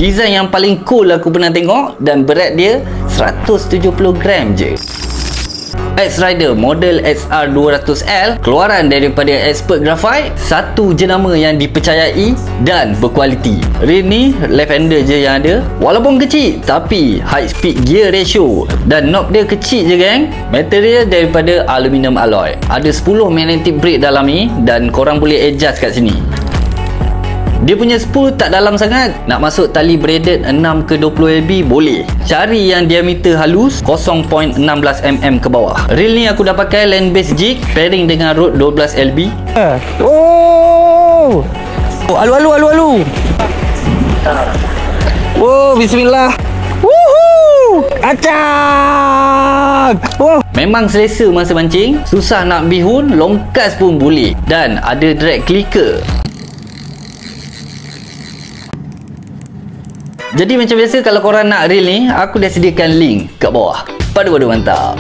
Design yang paling cool aku pernah tengok dan berat dia 170 gram je. X-Rider model XR200L keluaran daripada Expert Graphite, satu jenama yang dipercayai dan berkualiti. Reel ni left hander je yang ada. Walaupun kecil tapi high speed gear ratio dan knob dia kecil je geng. Material daripada aluminium alloy. Ada 10 magnetic brake dalam ni dan korang boleh adjust kat sini. Dia punya spool tak dalam sangat. Nak masuk tali braided 6 ke 20 lb boleh. Cari yang diameter halus 0.16 mm ke bawah. Reel ni aku dah pakai land base jig pairing dengan rod 12 lb. Oh, alu. Oh, bismillah. Woohoo! Acak! Oh. Memang selesa masa mancing. Susah nak bihun, longkas pun boleh. Dan ada drag clicker. Jadi macam biasa kalau korang nak reel ni, aku dah sediakan link kat bawah. Padu-padu mantap.